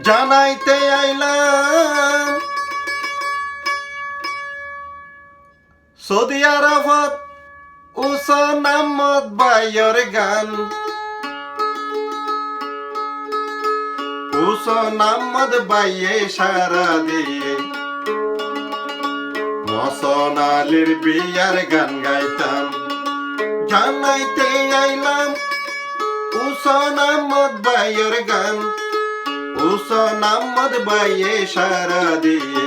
জানাইতে আইলাম সৌদি আরবত উসমান আহমদ ভাইয়ের গান। উসমান আহমদ ভাইয়ে সারা দিয়ে মহসন আলীর বিয়ার গান গাইতাম। জানাইতে আইলাম উসমান আহমদ ভাইয়ের গান। উসমান আহমদ ভাইয়ে সারা দিয়ে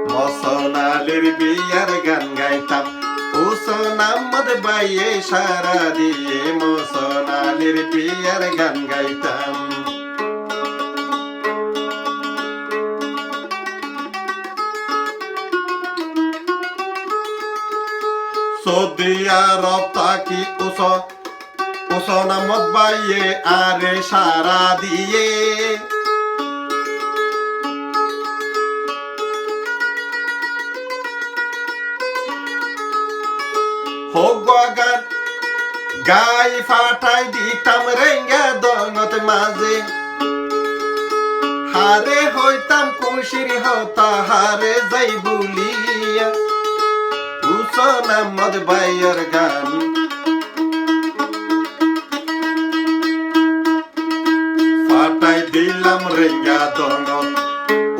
মহসন আলীর বিয়ার গান গাইতাম। উসমান আহমদ ভাইয়ে সারা দিয়ে মহসন আলীর বিয়ার গান গাইতাম। সৌদি আরব তাকি উসমান আহমদ ভাইয়ে আরে সারা দিয়ে হোক গান গাই ফাটাই দিতাম রেঙ্গা দঙত মাঝে। হারে হইতাম খুশির হতা হারে যাই বুলিয়া উসমান আহমদ ভাইয়ের গান। ফাটাই দিলাম রেঙ্গা দঙত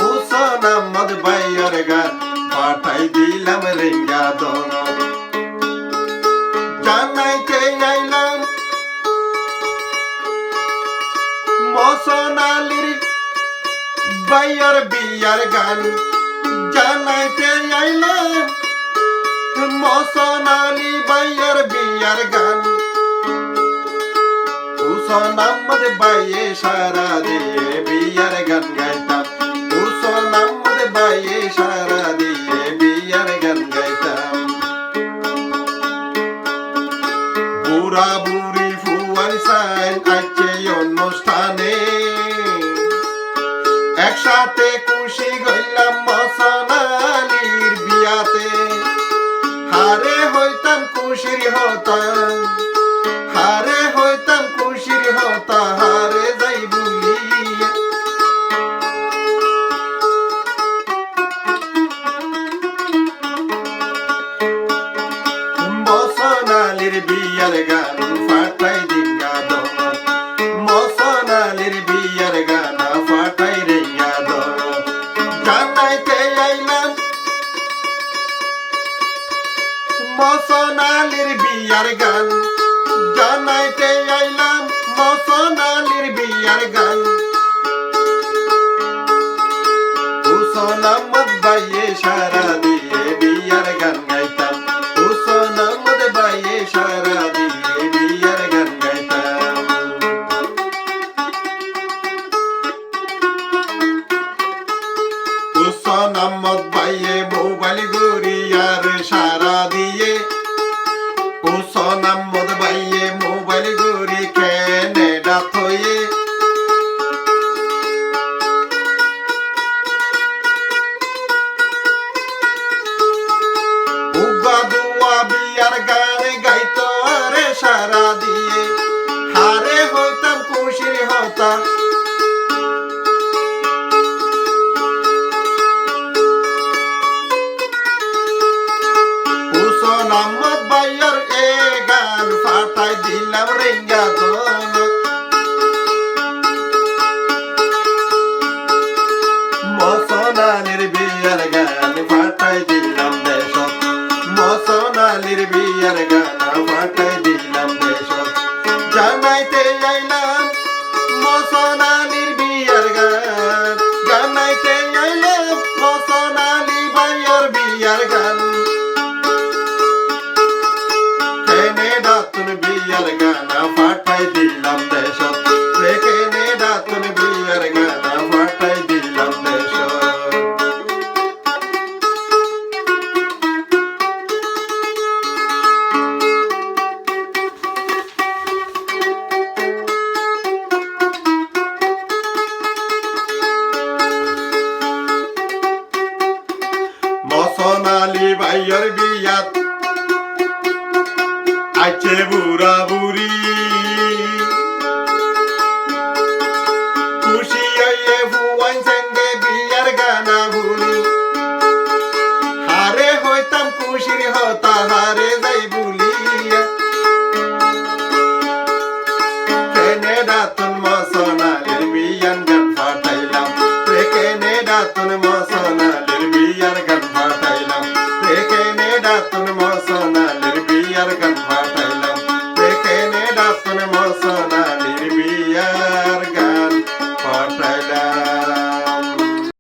উসমান আহমদ ভাইয়ের গান। ফাটাই দিলাম রেঙ্গা দঙত। জানাইতে আইলাম মহসন আলীর ভাইয়ের বিয়ার গান। জানাইতে আইলাম মহসন আলী ভাইয়ের বিয়ার গান। উসমান আহমদ ভাইয়ে সারা দিয়ে বিয়ার গান গাইতাম। উসমান আহমদ ভাইয়ে সারা দিয়ে বিয়ার গান গাইতাম। বুড়া বুড়ি ফুয়ার সাইন আছে অনুষ্ঠানে একসাথে খুশি গইলাম মহসন আলীর বিয়াতে। হারে হইতাম খুশির হতা হারে হইতাম খুশির হতা হারে যাই বুলিয়া মহসন আলীর বিয়ার গান। ফাটাই দিঙ্গা দঙত মহসন আলীর বিয়ার গান। ফাটাই রেঙ্গা দঙত। জানাইতে আইলাম মহসন আলীর বিয়ার গান। জানাইতে আইলাম মহসন আলীর বিয়ার গান। উসমান আহমদ ভাইয়ে সারা দিয়ে বিয়ার গান গাইতাম। উসমান আহমদ ভাইয়ে সারা দিয়ে বিয়ার গান গাইতাম। উসমান আহমদ ভাইয়ে মোবাইল গড়িয়ার সারা দিয়ে। উসমান আহমদ ভাইয়ে মোবাইল গড়ি ক্যানাডা থয়ে। উগা দুয়া বিয়ার গান গাইতো রে সারা দিয়ে। হারে হইতাম খুশির হতা উসমান আহমদ ভাইয়ের এ গান। ফাটাই দিলাম রেঙ্গা দঙত মহসন আলীর বিয়ার গান। ফাটাই দিলাম দেশত মহসন আলীর বিয়ার গান। ফাটাই দিলাম দেশত। জানাইতে আইলাম মহসন আলীর বিয়ার গান। জানাইতে আইলাম মহসন আলী ভাইয়ের বিয়ার গান। ক্যানাডা তুন বিয়ার গান। ফাটাই দিলাম দেশত। ক্যানাডা তুন বিয়ার গান। ফাটাই দিলাম দেশত। খুশির হতাহারে যাই ভুলিয়া কেনেডা তুন মসনালির বিয়ান গান ফাটাইলাম রে কেনেডা তুন মসনালির বিয়ার গান ফাটাইলাম রে কেনেডা তুন মসনালির বিয়ার গান ফাটাইলাম